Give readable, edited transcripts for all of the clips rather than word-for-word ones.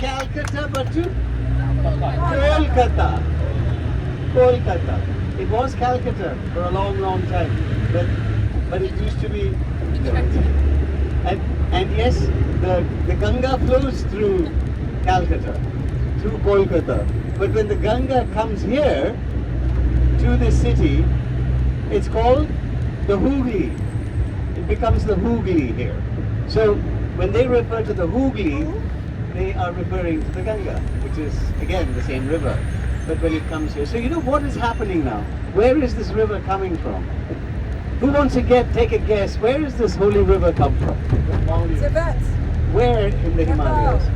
Calcutta, but to Kolkata. Kolkata. It was Calcutta for a long, long time, but it used to be. And yes, the Ganga flows through Calcutta, through Kolkata. But when the Ganga comes here to the city, it's called the Hooghly. It becomes the Hooghly here. So when they refer to the Hooghly, they are referring to the Ganga, which is again the same river. But when it comes here, so you know what is happening now? Where is this river coming from? Who wants to take a guess? Where does this holy river come from? Tibet. Where in the Himalayas?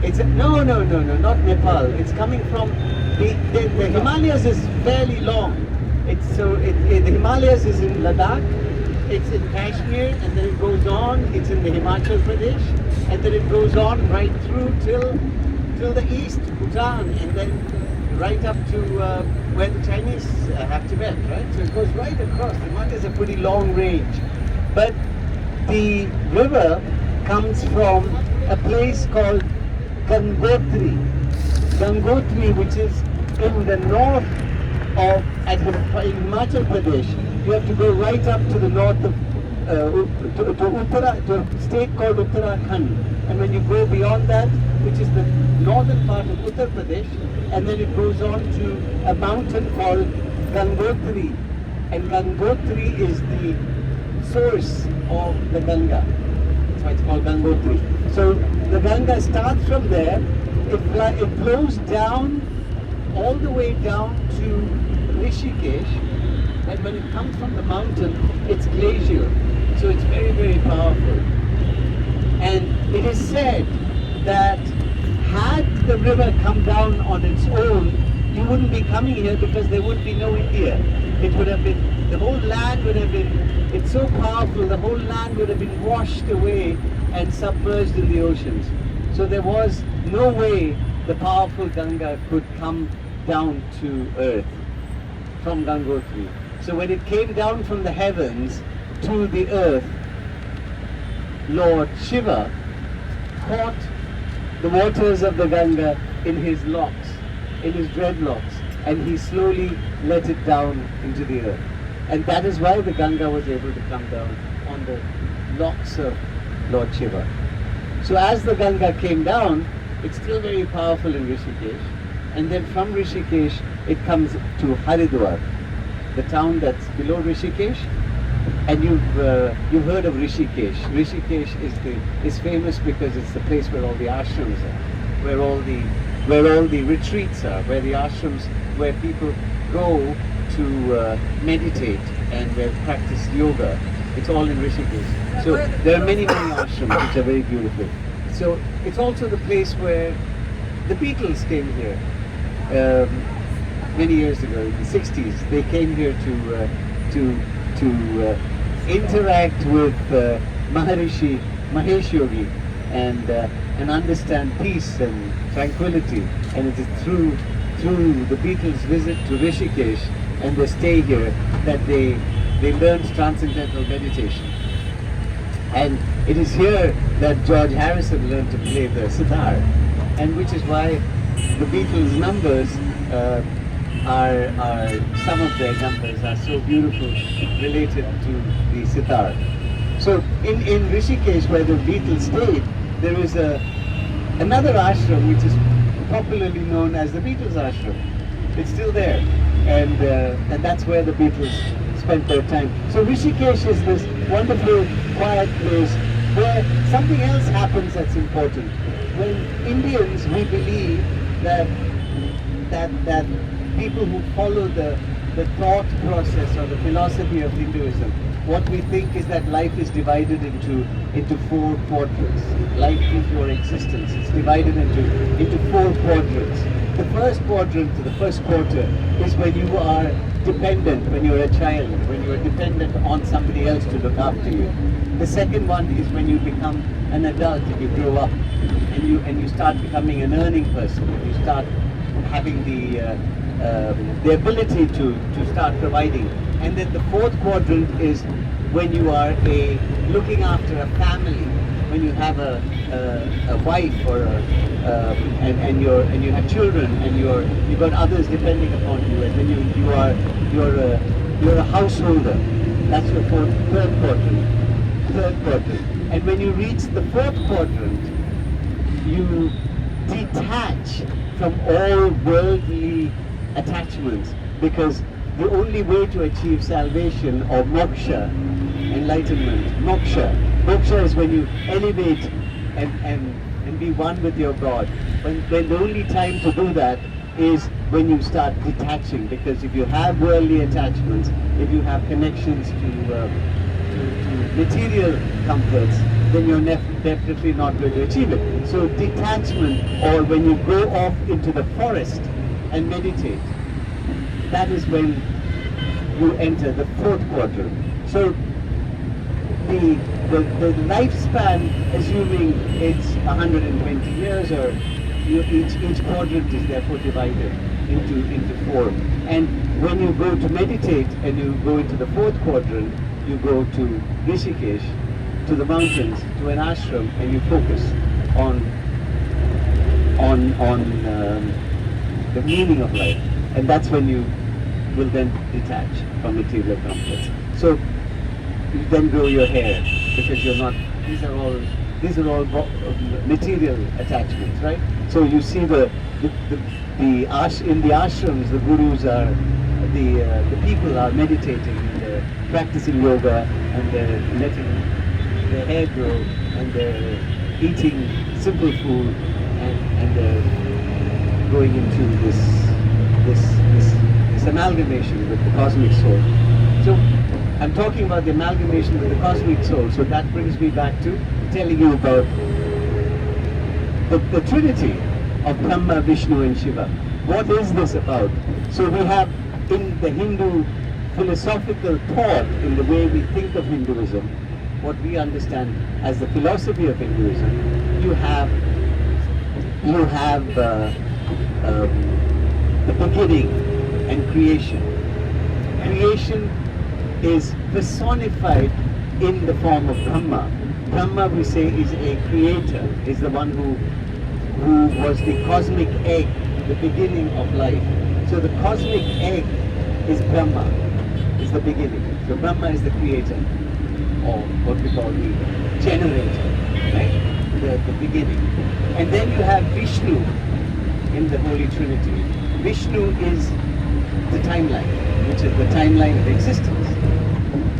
It's no, not Nepal. It's coming from the Himalayas is fairly long. The Himalayas is in Ladakh. It's in Kashmir, and then it goes on. It's in the Himachal Pradesh, and then it goes on right through till the east, Bhutan, and then right up to where the Chinese have Tibet, right? So it goes right across. The Himalayas is a pretty long range, but the river comes from a place called Gangotri, which is in the north of in Himachal Pradesh. You have to go right up to the north of to a state called Uttarakhand, and when you go beyond that, which is the northern part of Uttar Pradesh, and then it goes on to a mountain called Gangotri, and Gangotri is the source of the Ganga. That's why it's called Gangotri. So the Ganga starts from there. It flows down all the way down to Rishikesh, and when it comes from the mountain, it's glacial. So it's very, very powerful. And it is said that had the river come down on its own, you wouldn't be coming here because there would be no India. It would have been, the whole land would have been, it's so powerful, the whole land would have been washed away and submerged in the oceans. So there was no way the powerful Ganga could come down to earth from Gangotri. So when it came down from the heavens to the earth, Lord Shiva caught the waters of the Ganga in his locks, in his dreadlocks, and he slowly let it down into the earth. And that is why the Ganga was able to come down on the locks of Lord Shiva. So as the Ganga came down, it's still very powerful in Rishikesh, and then from Rishikesh it comes to Haridwar, the town that's below Rishikesh. And you've heard of Rishikesh. Rishikesh is famous because it's the place where all the ashrams are, where all the retreats are, where the ashrams, where people go to meditate and where practice yoga. It's all in Rishikesh. So there are many ashrams which are very beautiful. So it's also the place where the Beatles came here many years ago, in the 60s. They came here to interact with Maharishi Mahesh Yogi and understand peace and tranquility. And it is through the Beatles' visit to Rishikesh and their stay here that they learned transcendental meditation. And it is here that George Harrison learned to play the sitar, and which is why the Beatles' numbers are some of their numbers are so beautiful related to the sitar. So in Rishikesh, where the Beatles stayed, there is another ashram which is popularly known as the Beatles ashram. It's still there, and that's where the Beatles spent their time. So Rishikesh is this wonderful, quiet place where something else happens that's important. When Indians, we believe that people who follow the thought process or the philosophy of Hinduism, what we think is that life is divided into four quadrants. Life is your existence. It's divided into four quadrants. The first quadrant, the first quarter, is when you are dependent, when you're a child, when you're dependent on somebody else to look after you. The second one is when you become an adult and you grow up and you start becoming an earning person. You start having the ability to start providing. And then the fourth quadrant is when you are looking after a family, when you have a a wife or and you have children and you've got others depending upon you, and then you're a householder. That's your third quadrant. And when you reach the fourth quadrant, you detach from all worldly attachments, because the only way to achieve salvation or moksha, enlightenment, moksha is when you elevate and be one with your God. When the only time to do that is when you start detaching, because if you have worldly attachments, if you have connections to material comforts, then you're definitely not going to achieve it. So detachment, or when you go off into the forest and meditate, that is when you enter the fourth quadrant. So the lifespan, assuming it's 120 years, or each quadrant is therefore divided into four. And when you go to meditate and you go into the fourth quadrant, you go to Rishikesh, to the mountains, to an ashram, and you focus on the meaning of life, and that's when you will then detach from material comforts. So you then grow your hair, because you're not. These are all material attachments, right? So you see in the ashrams, the gurus are the people are meditating and they're practicing yoga, and they're letting their hair grow, and they're eating simple food, and they're going into this amalgamation with the cosmic soul. So I'm talking about the amalgamation with the cosmic soul. So that brings me back to telling you about the Trinity of Brahma, Vishnu and Shiva. What is this about? So we have in the Hindu philosophical thought, in the way we think of Hinduism, what we understand as the philosophy of Hinduism, you have the beginning and creation. Creation is personified in the form of Brahma. Brahma, we say, is a creator, is the one who was the cosmic egg, the beginning of life. So the cosmic egg is Brahma, is the beginning. So Brahma is the creator, or what we call the generator, right? The beginning. And then you have Vishnu in the Holy Trinity. Vishnu is the timeline, which is the timeline of existence.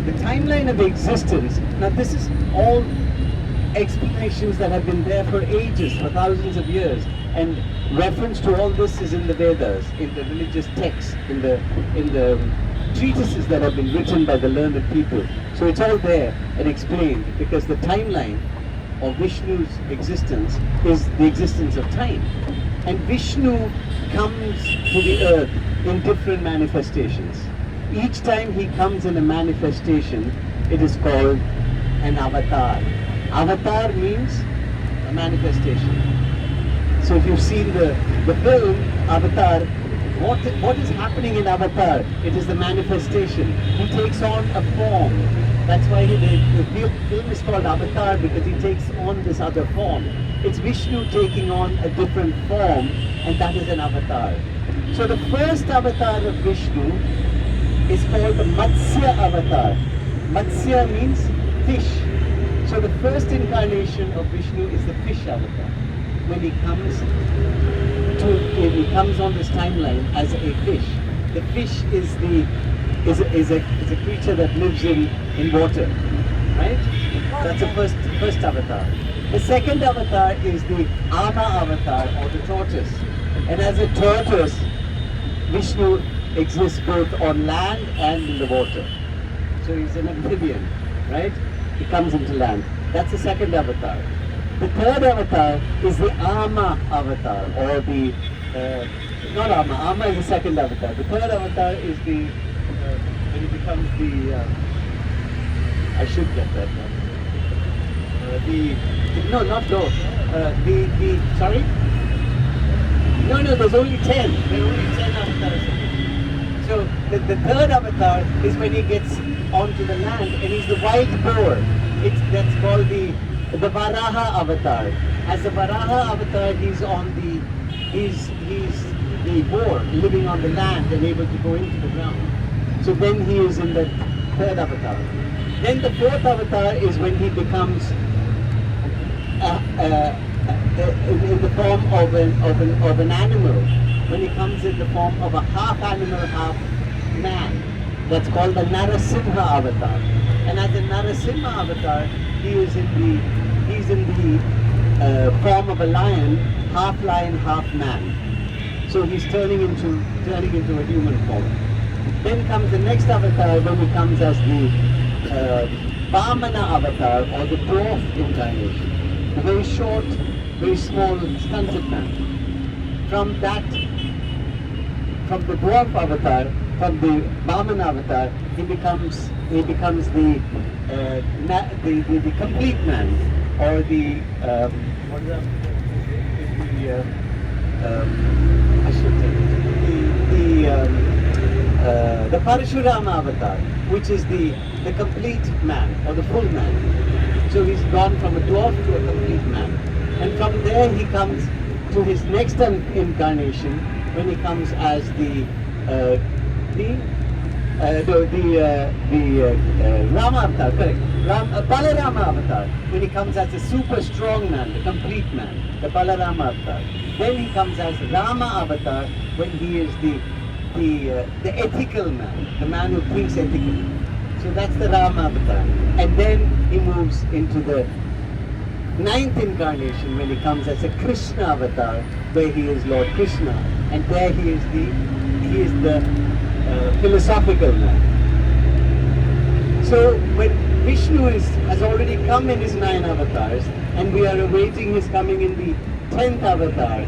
The timeline of existence, now this is all explanations that have been there for ages, for thousands of years, and reference to all this is in the Vedas, in the religious texts, in the treatises that have been written by the learned people. So it's all there and explained, because the timeline of Vishnu's existence is the existence of time. And Vishnu comes to the earth in different manifestations. Each time he comes in a manifestation, it is called an avatar. Avatar means a manifestation. So if you've seen the film Avatar, what is happening in Avatar? It is the manifestation. He takes on a form. That's why the film is called Avatar, because he takes on this other form. It's Vishnu taking on a different form, and that is an avatar. So the first avatar of Vishnu is called the Matsya avatar. Matsya means fish. So the first incarnation of Vishnu is the fish avatar. When he comes on this timeline as a fish. The fish is a creature that lives in water, right? That's the first avatar. The second avatar is the Ama avatar, or the tortoise. And as a tortoise, Vishnu exists both on land and in the water. So he's an amphibian, right? He comes into land. That's the second avatar. The third avatar is the Ama avatar, or the, not Ama, Ama is the second avatar. The third avatar is the, when he becomes the, I should get that one. Sorry? No, there's only 10. There are only 10 avatars. So the third avatar is when he gets onto the land, and he's the wild boar. That's called the the Varaha avatar. As the Varaha avatar, he's the boar living on the land and able to go into the ground. So then he is in the third avatar. Then the fourth avatar is when he becomes in the form of an animal. When he comes in the form of a half animal, half man. That's called the Narasimha avatar. And as the Narasimha avatar, he's in the form of a lion, half man. So he's turning into a human form. Then comes the next avatar when he comes as the Vamana avatar, or the dwarf incarnation. A very short, very small, stunted man. From the dwarf avatar, from the Vamana avatar, he becomes the complete man, or the the Parashurama avatar, which is the complete man, or the full man. So he's gone from a dwarf to a complete man. And from there he comes to his next incarnation, when he comes as the Rama avatar, correct? Balarama avatar, when he comes as a super strong man, the complete man, the Balarama avatar. Then he comes as Rama avatar, when he is the ethical man, the man who thinks ethically. So that's the Rama avatar. And then he moves into the ninth incarnation, when he comes as a Krishna avatar, where he is Lord Krishna, and there he is the philosophical man. So when Vishnu has already come in his 9 avatars, and we are awaiting his coming in the 10th avatar,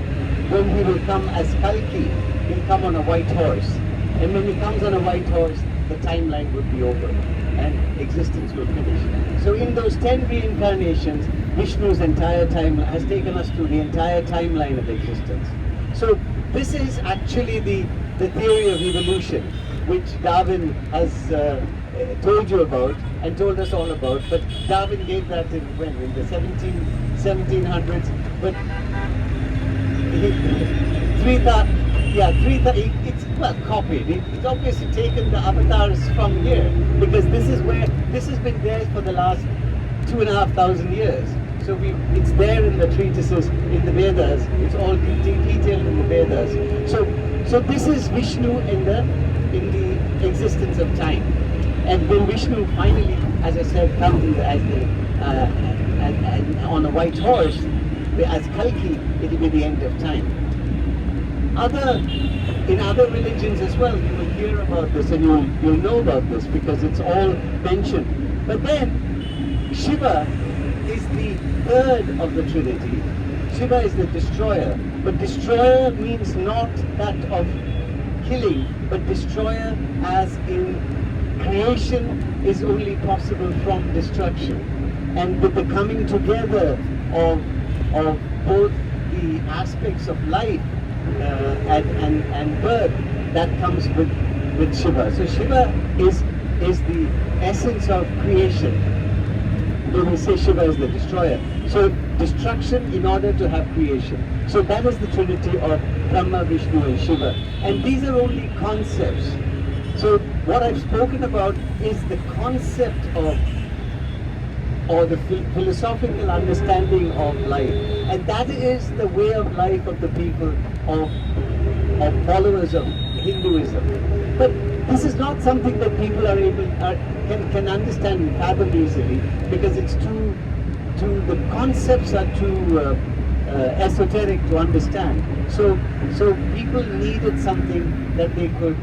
when he will come as Kalki. He'll come on a white horse, and when he comes on a white horse, the timeline would be over and existence will finish. So in those 10 reincarnations, Vishnu's entire time has taken us through the entire timeline of existence. So this is actually the theory of evolution, which Darwin has told you about and told us all about. But Darwin gave that in the 1700s. But it's copied. It's obviously taken the avatars from here, because this has been there for the last 2,500 years. So it's there in the treatises, in the Vedas. It's all detailed in the Vedas. So this is Vishnu in the existence of time. And when Vishnu finally, as I said, comes as on a white horse, as Kalki, it will be the end of time. In other religions as well, you will hear about this, and you'll know about this, because it's all mentioned. But then Shiva is the third of the Trinity. Shiva is the destroyer, but destroyer means not that of killing, but destroyer as in creation is only possible from destruction. And with the coming together of both the aspects of life and birth, that comes with Shiva. So Shiva is the essence of creation. When we say Shiva is the destroyer, so destruction in order to have creation. So that is the trinity of Brahma, Vishnu and Shiva. And these are only concepts. So what I've spoken about is the concept of, or the philosophical understanding of life. And that is the way of life of the people of followers of Hinduism. But this is not something that people can understand and fathom easily, because it's the concepts are too esoteric to understand. So people needed something that they could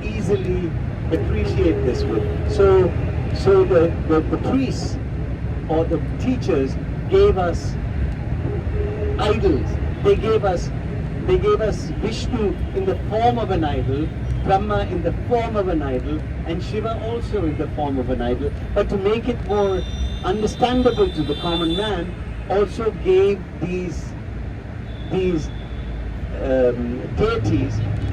easily appreciate this with. So the priests or the teachers gave us idols. They gave us Vishnu in the form of an idol, Brahma in the form of an idol, and Shiva also in the form of an idol. But to make it more understandable to the common man, also gave these deities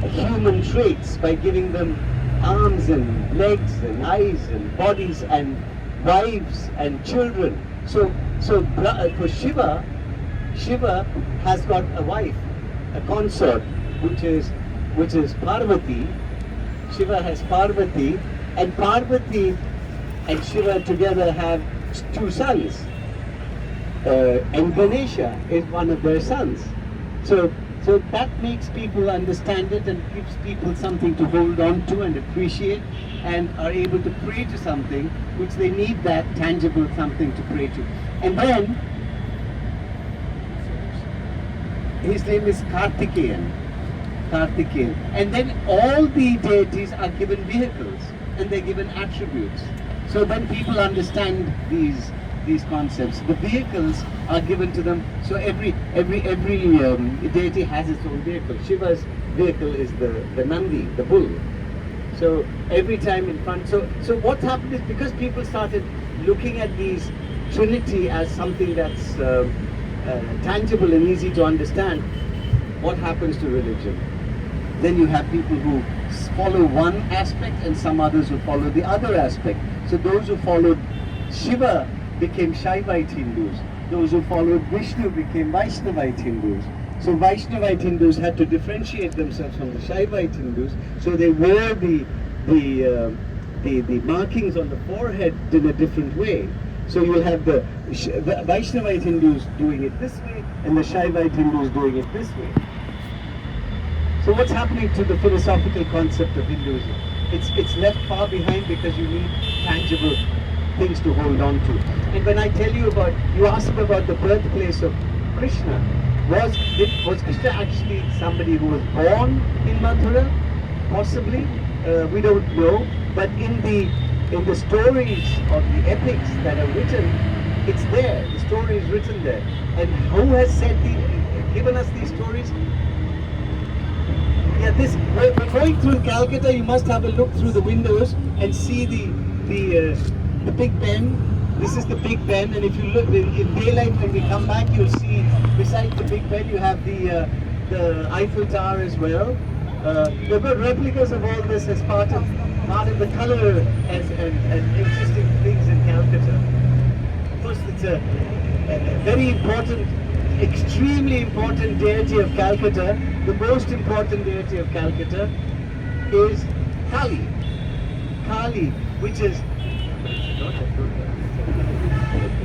human traits by giving them arms and legs and eyes and bodies and wives and children. So So for Shiva, Shiva has got a wife, a consort, which is Parvati. Shiva has Parvati, and Parvati and Shiva together have two sons. And Ganesha is one of their sons. So that makes people understand it and gives people something to hold on to and appreciate, and are able to pray to something which they need, that tangible something to pray to. And then his name is Kartikeyan. And then all the deities are given vehicles and they're given attributes. So then people understand these concepts. The vehicles are given to them. So every deity has its own vehicle. Shiva's vehicle is the Nandi, the bull. So every time in front. So what happened is, because people started looking at these Trinity as something that's tangible and easy to understand, what happens to religion? Then you have people who follow one aspect and some others who follow the other aspect. So those who followed Shiva became Shaivite Hindus. Those who followed Vishnu became Vaishnavite Hindus. So Vaishnavite Hindus had to differentiate themselves from the Shaivite Hindus. So they wore the markings on the forehead in a different way. So you will have the Vaishnavite Hindus doing it this way and the Shaivite Hindus doing it this way. So what's happening to the philosophical concept of Hinduism? It's left far behind because you need tangible things to hold on to. And when I tell you about, you asked me about the birthplace of Krishna, was Krishna actually somebody who was born in Mathura? Possibly, we don't know. But in the stories of the epics that are written, it's there. The story is written there. And who has given us these stories? Yeah, we're going through Calcutta. You must have a look through the windows and see the Big Ben. This is the Big Ben, and if you look in daylight when we come back, you'll see beside the Big Ben you have the Eiffel Tower as well. They've got replicas of all this as part of the color and interesting things in Calcutta. Of course, it's a very important, extremely important deity of Calcutta. The most important deity of Calcutta is Kali. Kali, which is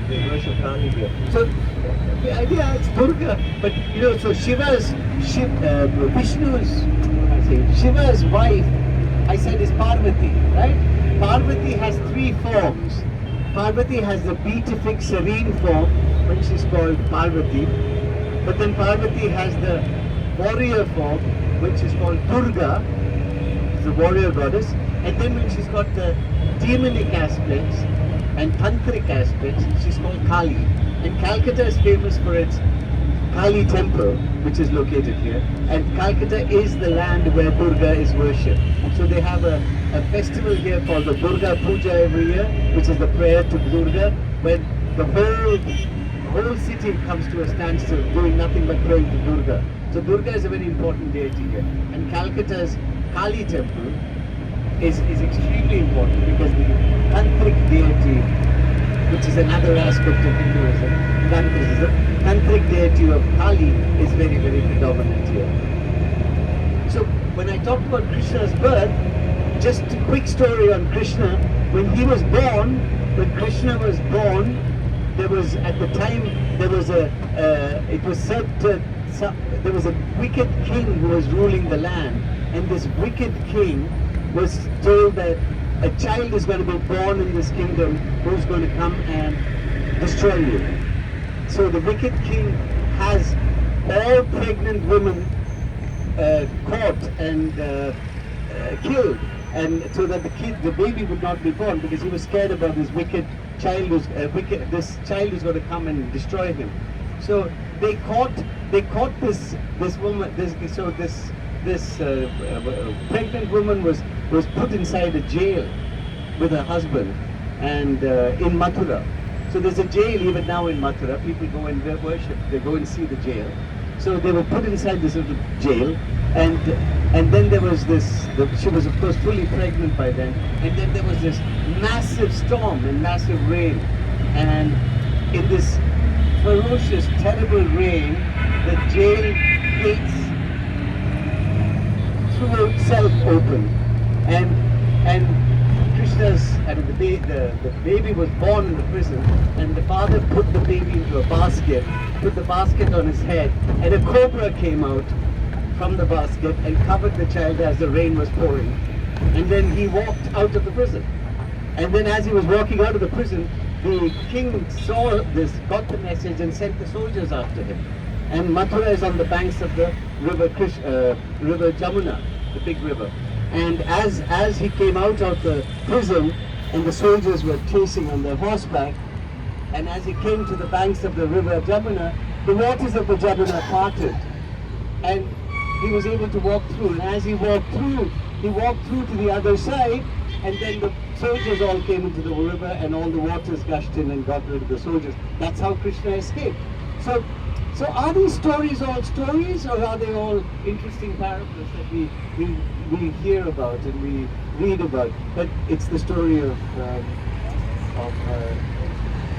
they worship Kali here. So the idea it's Durga, but so Shiva's wife, I said, is Parvati, right? Parvati has three forms. Parvati has the beatific serene form, which is called Parvati. But then Parvati has the warrior form, which is called Durga, the warrior goddess. And then when she's got the demonic aspects and tantric aspects, she's called Kali. And Calcutta is famous for its Kali temple, which is located here. And Calcutta is the land where Durga is worshipped. So they have a festival here called the Durga Puja every year, which is the prayer to Durga, when the whole city comes to a standstill, doing nothing but praying to Durga. So Durga is a very important deity here. And Calcutta's Kali temple is extremely important because the tantric deity, which is another aspect of Hinduism, tantric deity of Kali is very, very predominant here. So when I talked about Krishna's birth, just a quick story on Krishna. When Krishna was born, there was at the time there was it was said there was a wicked king who was ruling the land, and this wicked king was told that a child is going to be born in this kingdom who's going to come and destroy you. So the wicked king has all pregnant women caught and killed, and so that the baby would not be born, because he was scared about this wicked child this child is going to come and destroy him. So they caught this woman. This pregnant woman was put inside a jail with her husband, and in Mathura. So there's a jail even now in Mathura. People go and worship. They go and see the jail. So they were put inside this little jail, and then there was this. She was of course fully pregnant by then, and then there was this massive storm and massive rain, and in this ferocious, terrible rain, the jail gates threw itself open, and Krishna's, I mean, the baby was born in the prison, and the father put the baby into a basket, put the basket on his head, and a cobra came out from the basket and covered the child as the rain was pouring. And then he walked out of the prison. And then as he was walking out of the prison, the king saw this, got the message, and sent the soldiers after him. And Mathura is on the banks of the river Jamuna, the big river. And as he came out of the prison, and the soldiers were chasing on their horseback, and as he came to the banks of the river Jamuna, the waters of the Jamuna parted, and he was able to walk through. And as he walked through to the other side, and then the soldiers all came into the river, and all the waters gushed in and got rid of the soldiers. That's how Krishna escaped. So are these stories all stories, or are they all interesting parables that we hear about and we read about? But it's the story of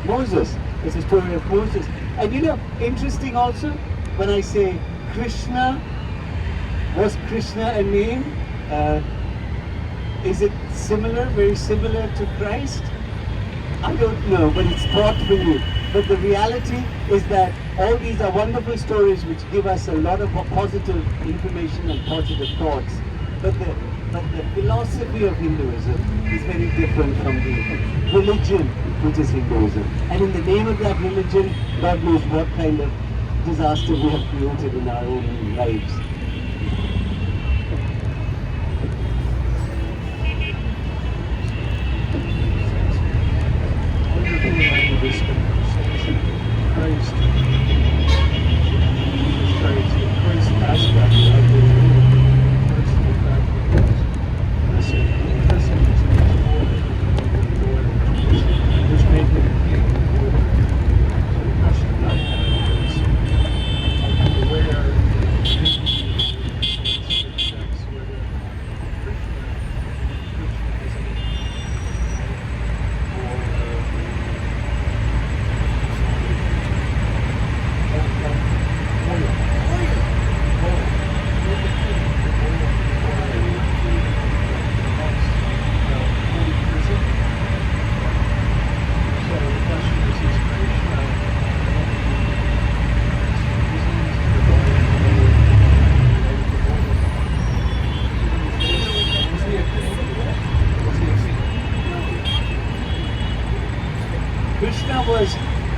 Moses. It's the story of Moses. And you know, interesting also, when I say Krishna, was Krishna a name? Is it similar, very similar to Christ? I don't know, but it's thoughtfully. But the reality is that all these are wonderful stories which give us a lot of positive information and positive thoughts. But the philosophy of Hinduism is very different from the religion which is Hinduism. And in the name of that religion, God knows what kind of disaster we have created in our own lives.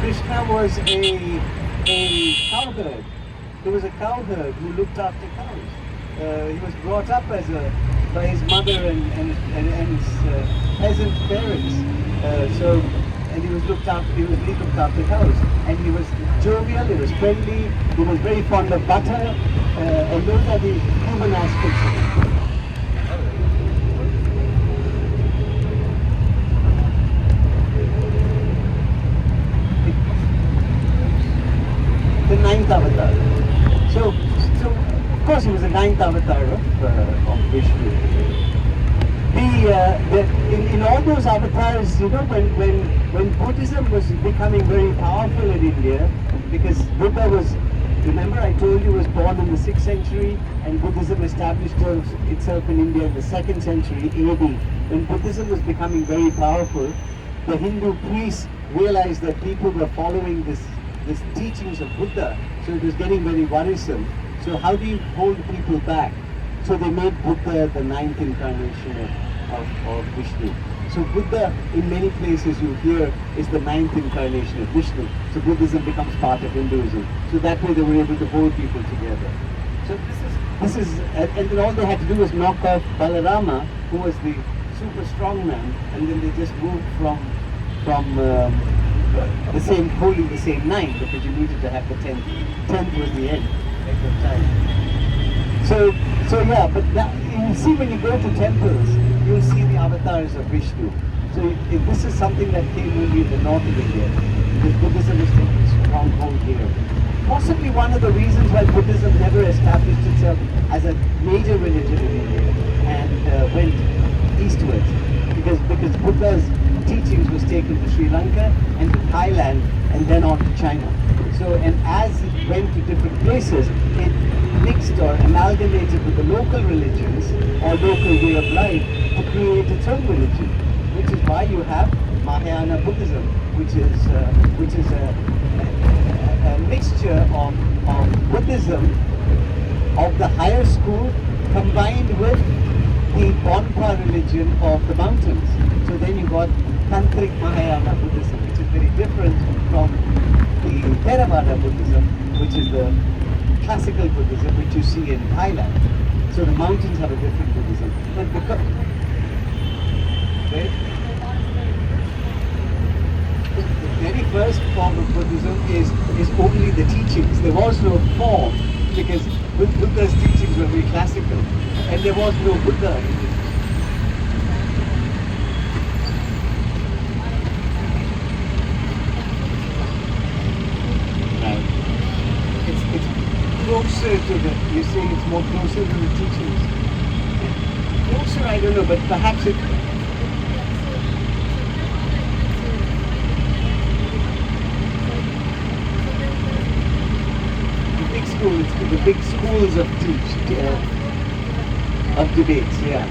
Krishna was a cowherd. He was a cowherd who looked after cows. He was brought up by his mother and his peasant parents. And he looked after cows. And he was jovial, he was friendly, he was very fond of butter, and those are the human aspects of it. The ninth avatar. So of course he was the ninth avatar of Vishnu. In all those avatars, you know, when Buddhism was becoming very powerful in India, because Buddha was, remember I told you, was born in the 6th century, and Buddhism established itself in India in the 2nd century AD. When Buddhism was becoming very powerful, the Hindu priests realized that people were following these teachings of Buddha, so it was getting very worrisome. So how do you hold people back? So they made Buddha the 9th incarnation of Vishnu. So Buddha, in many places you hear, is the 9th incarnation of Vishnu. So Buddhism becomes part of Hinduism. So that way they were able to hold people together. So this is, and then all they had to do was knock off Balarama, who was the super strong man, and then they just moved from the same holding the same 9, because you needed to have the 10th. 10th was the end at the time. So yeah, but you see, when you go to temples, you'll see the avatars of Vishnu. So this is something that came only in the north of India, because Buddhism is taking stronghold here. Possibly one of the reasons why Buddhism never established itself as a major religion in India and went eastwards, because Buddha's teachings was taken to Sri Lanka and to Thailand and then on to China. So, and as it went to different places, it mixed or amalgamated with the local religions or local way of life to create its own religion, which is why you have Mahayana Buddhism, which is a mixture of Buddhism of the higher school combined with the Bonpa religion of the mountains. So then you got Tantric Mahayana Buddhism, which is very different from the Theravada Buddhism, which is the classical Buddhism which you see in Thailand. So the mountains have a different Buddhism. But because, right? The very first form of Buddhism is only the teachings. There was no form because Buddha's teachings were very classical, and there was no Buddha in it. Right. It's closer to the. You're saying it's more closer to the teachings. Closer, I don't know, but perhaps it. The big schools of debates, yeah.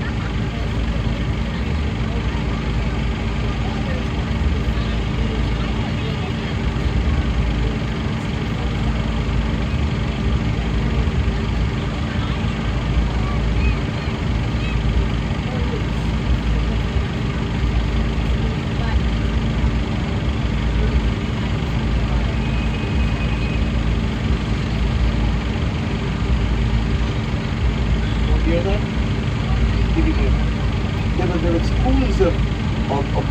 There were schools of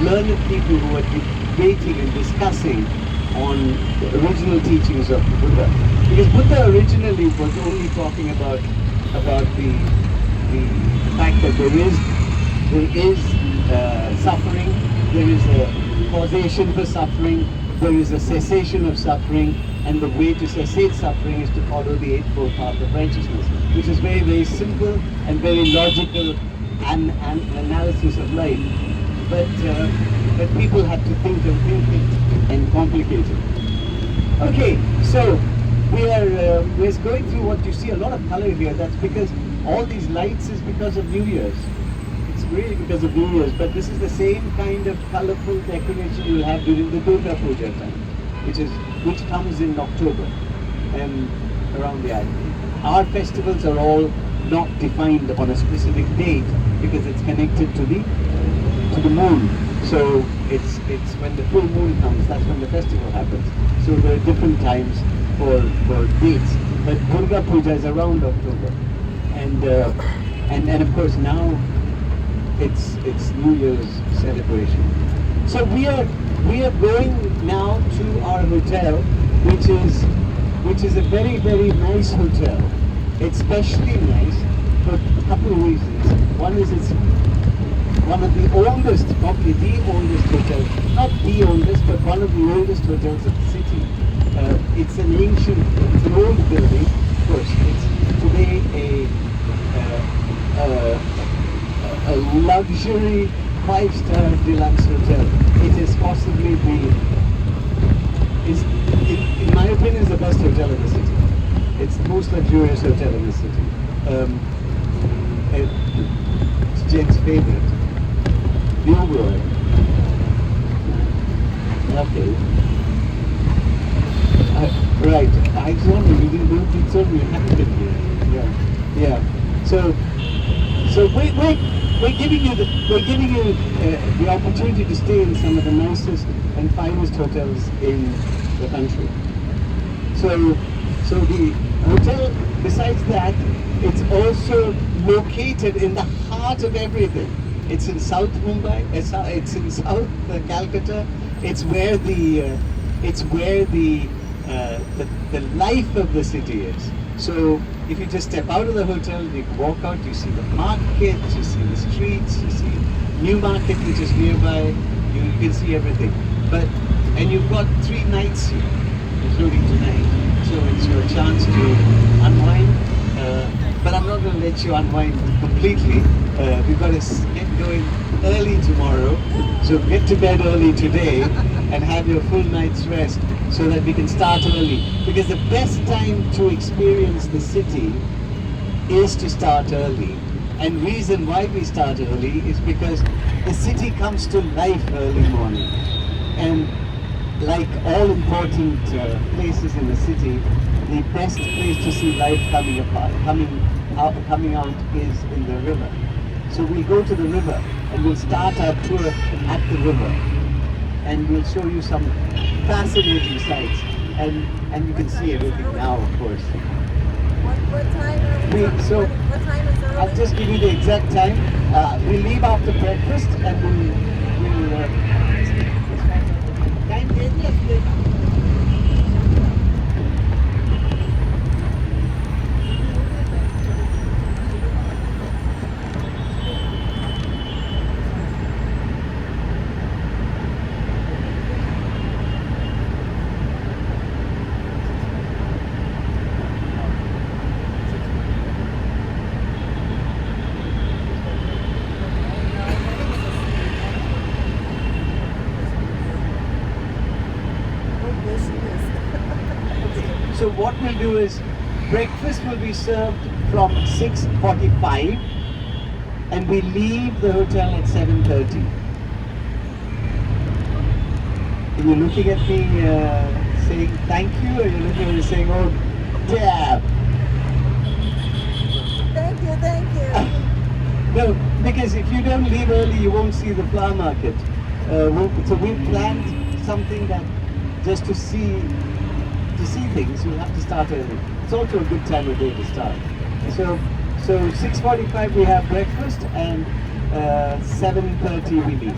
learned people who were debating and discussing on the original teachings of Buddha. Because Buddha originally was only talking about the fact that there is suffering, there is a causation for suffering, there is a cessation of suffering, and the way to cessate suffering is to follow the Eightfold Path of Righteousness, which is very, very simple and very logical and analysis of life. But people had to think and complicate it. Okay, so we're going through what you see a lot of color here. That's because all these lights is because of New Year's. It's really because of New Year's, but this is the same kind of colorful decoration you'll have during the Durga Puja time, which comes in October and around the island. Our festivals are all not defined on a specific date because it's connected to the moon. So it's when the full moon comes, that's when the festival happens. So there are different times for dates. But Durga Puja is around October, and of course now it's New Year's celebration. So we are going now to our hotel, which is a very, very nice hotel. It's specially nice for a couple of reasons. One is it's one of the oldest, probably the oldest hotel, not the oldest, but one of the oldest hotels of the city. It's an old building. Of course, it's today a luxury 5-star deluxe hotel. It is possibly in my opinion, is the best hotel in the city. It's the most luxurious hotel in the city. It's James' favorite, the Oberoi. Okay. Right. I told you didn't do it. So you haven't been here. Yeah. So we're giving you the opportunity to stay in some of the nicest and finest hotels in the country. So the hotel, besides that, it's also located in the heart of everything. It's in South Mumbai. It's in South Calcutta. It's where the life of the city is. So if you just step out of the hotel, you walk out, you see the market, you see the streets, you see New Market, which is nearby. You can see everything. And you've got 3 nights here, including tonight. So it's your chance to unwind. But I'm not going to let let you unwind completely. We've got to get going early tomorrow, so get to bed early today and have your full night's rest so that we can start early. Because the best time to experience the city is to start early. And reason why we start early is because the city comes to life early morning. And like all important places in the city, the best place to see life coming out is in the river. So we'll go to the river and we'll start our tour at the river. And we'll show you some fascinating sights. And you can see everything now, of course. What time are we what time is early? I'll just give you the exact time. We'll leave after breakfast and we'll time So what we'll do is, breakfast will be served from 6:45 and we leave the hotel at 7:30. Are you looking at me saying thank you, or are you looking at me saying, oh, damn? Thank you. No, because if you don't leave early, you won't see the flower market. So we planned something that just to see things, you'll have to start early. It's also a good time of day to start. So 6:45 we have breakfast and 7:30 we leave.